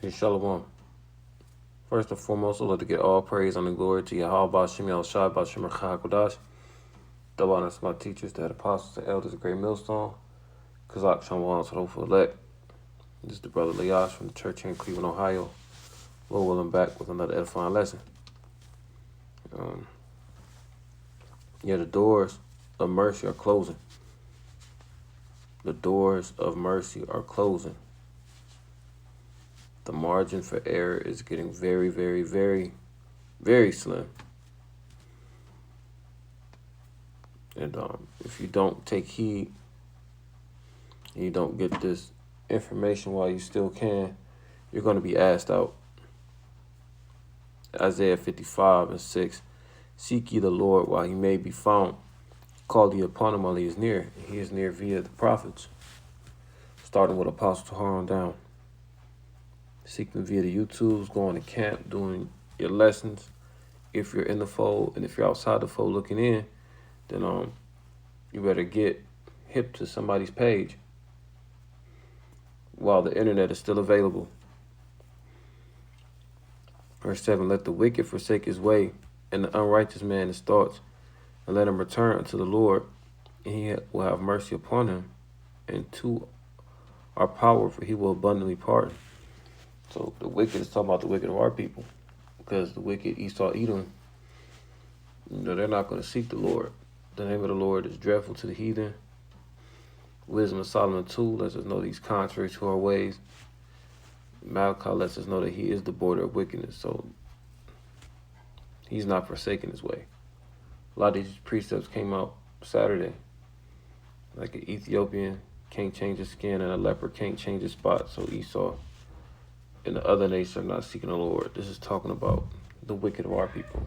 Hey, Shalom. First and foremost, I'd like to get all praise and glory to Yahweh Bashim Yahushua Bashim HaKadosh. Double honors to my teachers, the head apostles, the elders, the great millstone. Kazak Shalom to the hopeful elect. This is the brother Leash from the church here in Cleveland, Ohio. Lord willing, back with another edifying lesson. The doors of mercy are closing. The doors of mercy are closing. The margin for error is getting very, very, very, very slim. And if you don't take heed and you don't get this information while you still can, you're going to be asked out. Isaiah 55:6, seek ye the Lord while he may be found. Call ye upon him while he is near. He is near via the prophets, starting with Apostle Tahar on down. Seek them via the YouTubes, going to camp, doing your lessons. If you're in the fold, and if you're outside the fold looking in, then you better get hip to somebody's page while the internet is still available. Verse 7, let the wicked forsake his way, and the unrighteous man his thoughts, and let him return unto the Lord, and he will have mercy upon him, and to our power, for he will abundantly pardon. So the wicked is talking about the wicked of our people, because the wicked Esau, Edom, they're not going to seek the Lord. The name of the Lord is dreadful to the heathen. Wisdom of Solomon 2 lets us know he's contrary to our ways. Malachi lets us know that he is the border of wickedness, so he's not forsaking his way. A lot of these precepts came out Saturday. Like an Ethiopian can't change his skin and a leper can't change his spot, so Esau and the other nations are not seeking the Lord. This is talking about the wicked of our people.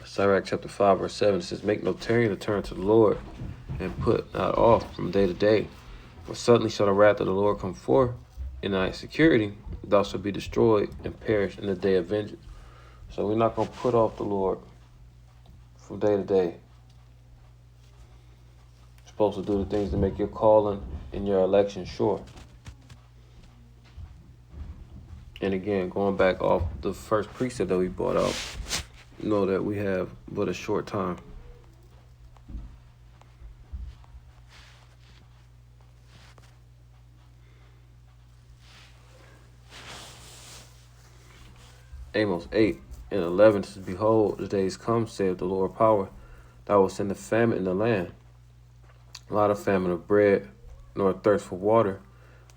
Sirach chapter 5 verse 7 says, make no tarrying to turn to the Lord, and put not off from day to day. For suddenly shall the wrath of the Lord come forth, in thy security thou shalt be destroyed and perish in the day of vengeance. So we're not going to put off the Lord from day to day. You're supposed to do the things to make your calling and your election sure. And again, going back off the first precept that we brought out, know that we have but a short time. Amos 8:11 says, behold, the days come, saith the Lord power, that will send a famine in the land. A lot of famine of bread, nor thirst for water,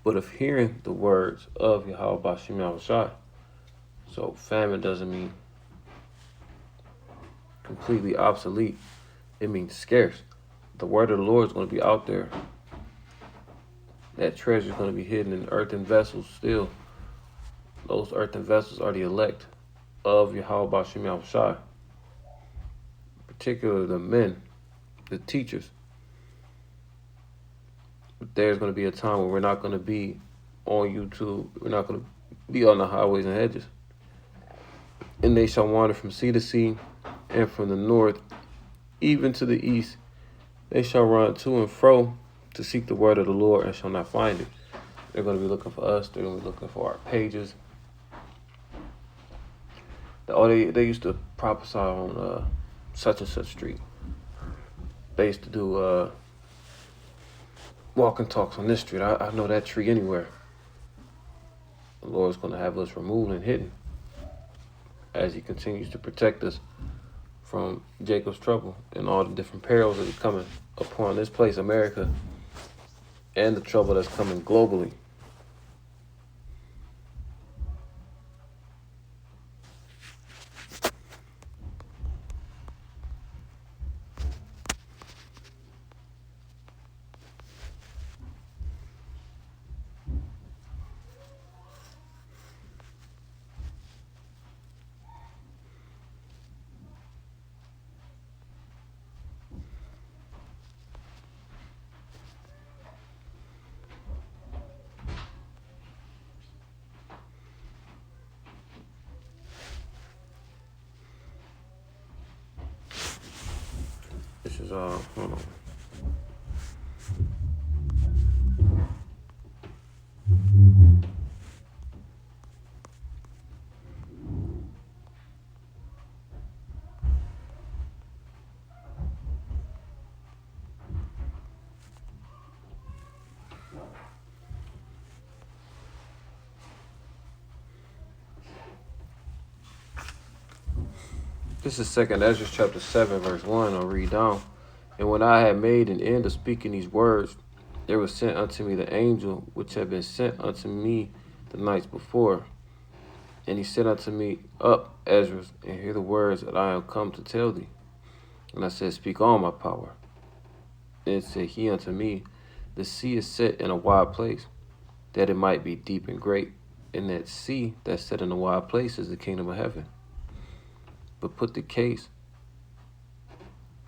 but of hearing the words of Yahweh Bashim Yahushua. So famine doesn't mean completely obsolete. It means scarce. The word of the Lord is going to be out there. That treasure is going to be hidden in earthen vessels still. Those earthen vessels are the elect of Yahweh Bashim Yahushua. Particularly the men, the teachers. But there's going to be a time where we're not going to be on YouTube. We're not going to be on the highways and hedges. And they shall wander from sea to sea, and from the north even to the east. They shall run to and fro to seek the word of the Lord, and shall not find it. They're going to be looking for us. They're going to be looking for our pages. They used to prophesy on such and such street. They used to do walking talks on this street. I know that tree anywhere. The Lord's going to have us removed and hidden as he continues to protect us from Jacob's trouble and all the different perils that are coming upon this place, America, and the trouble that's coming globally. hold on. This is 2nd Ezra chapter 7, verse 1. I'll read down. And when I had made an end of speaking these words, there was sent unto me the angel which had been sent unto me the nights before. And he said unto me, Up, Ezra, and hear the words that I am come to tell thee. And I said, Speak on, my power. Then said he unto me, The sea is set in a wide place, that it might be deep and great. And that sea that's set in a wide place is the kingdom of heaven. But put the case,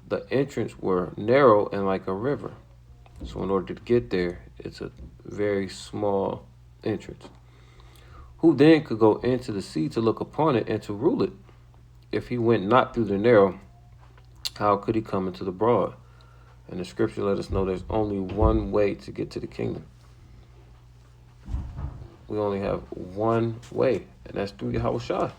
the entrance were narrow and like a river. So in order to get there, it's a very small entrance. Who then could go into the sea to look upon it and to rule it? If he went not through the narrow, how could he come into the broad? And the scripture let us know there's only one way to get to the kingdom. We only have one way, and that's through Yahushua.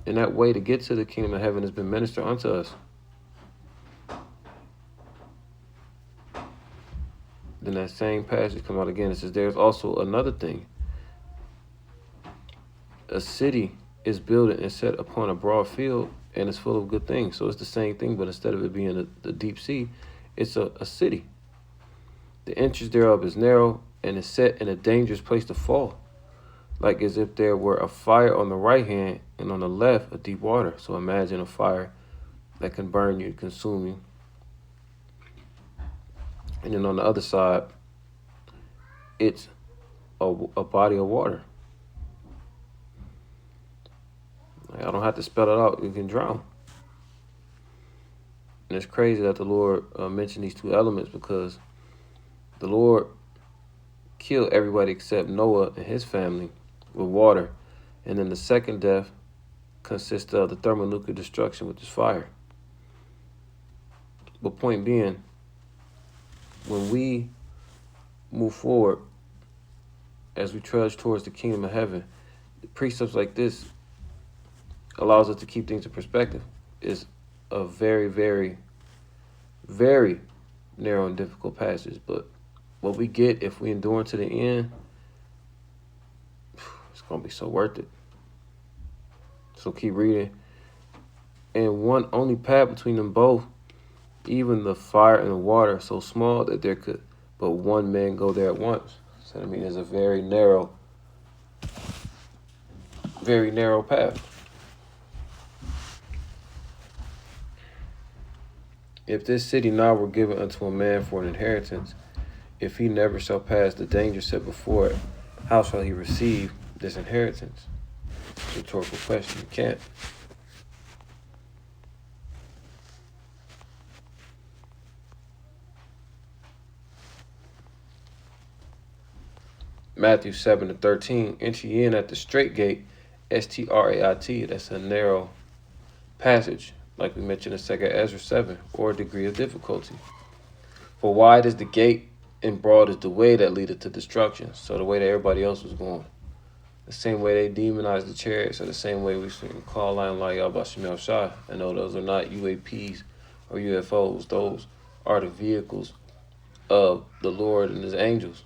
And that way to get to the kingdom of heaven has been ministered unto us. Then that same passage comes out again. It says, there's also another thing. A city is built and set upon a broad field, and it's full of good things. So it's the same thing, but instead of it being the deep sea, it's a city. The entrance thereof is narrow, and is set in a dangerous place to fall, like as if there were a fire on the right hand and on the left a deep water. So imagine a fire that can burn you, consume you. And then on the other side, it's a body of water. Like, I don't have to spell it out. You can drown. And it's crazy that the Lord mentioned these two elements, because the Lord killed everybody except Noah and his family with water. And then the second death consists of the thermonuclear destruction, which is fire. But point being, when we move forward, as we trudge towards the kingdom of heaven, precepts like this allows us to keep things in perspective. It's a very, very, very narrow and difficult passage. But what we get if we endure to the end, it's going to be so worth it. So keep reading. And one only path between them both, even the fire and the water, so small that there could but one man go there at once. So I mean, there's a very narrow path. If this city now were given unto a man for an inheritance, if he never shall pass the danger set before it, how shall he receive this inheritance? Rhetorical question. You can't. Matthew 7:13. Enter ye in at the straight gate, S-T-R-A-I-T. That's a narrow passage, like we mentioned in 2nd Ezra 7, or a degree of difficulty. For wide is the gate, and broad is the way that leadeth to destruction. So the way that everybody else was going. The same way they demonized the chariots, or the same way we call Lion Layah Bashim Shah. I know those are not UAPs or UFOs. Those are the vehicles of the Lord and his angels.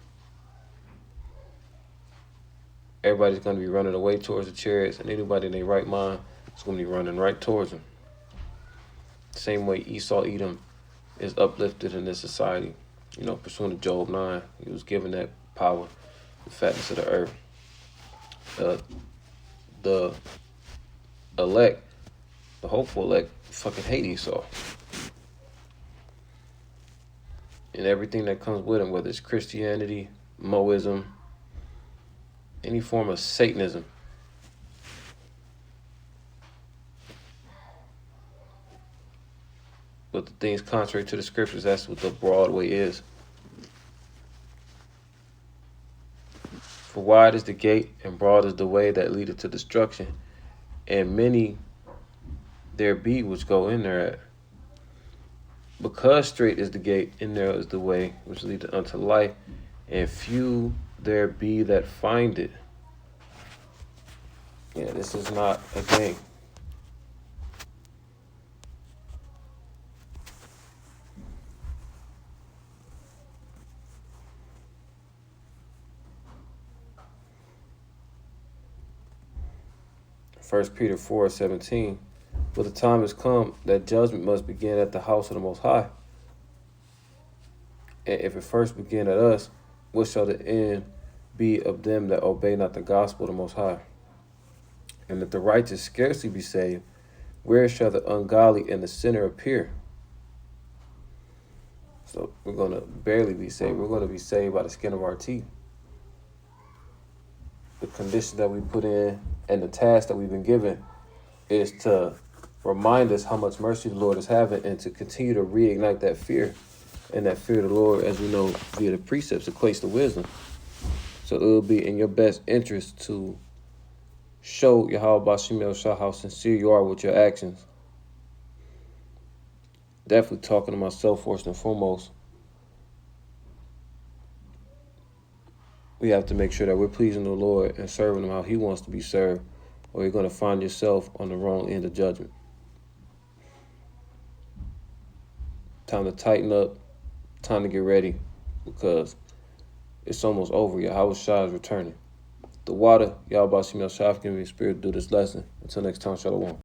Everybody's going to be running away towards the chariots, and anybody in their right mind is going to be running right towards them. Same way Esau Edom is uplifted in this society. You know, pursuant to Job 9, he was given that power, the fatness of the earth. The elect, the hopeful elect, fucking hate Esau. And everything that comes with him, whether it's Christianity, Moism, any form of Satanism. But the things contrary to the scriptures, that's what the broad way is. For wide is the gate, and broad is the way that leadeth to destruction, and many there be which go in thereat. Because straight is the gate, and narrow is the way which leadeth unto life, and few there be that find it. Yeah, this is not a game. First Peter 4:17. But the time has come that judgment must begin at the house of the Most High. And if it first begin at us, what shall the end be of them that obey not the gospel of the Most High? And if the righteous scarcely be saved, where shall the ungodly and the sinner appear? So we're going to barely be saved. We're going to be saved by the skin of our teeth. The condition that we put in and the task that we've been given is to remind us how much mercy the Lord is having, and to continue to reignite that fear. And that fear of the Lord, as we know via the precepts, equates to wisdom. So it will be in your best interest to show Yahweh Bashim Yahushua how sincere you are with your actions. Definitely talking to myself first and foremost. We have to make sure that we're pleasing the Lord and serving Him how He wants to be served, or you're going to find yourself on the wrong end of judgment. Time to tighten up, time to get ready, because it's almost over. Yahweh Shah is returning. The water, Yahweh Bashim Yahushua, give me the spirit to do this lesson. Until next time, Shalom.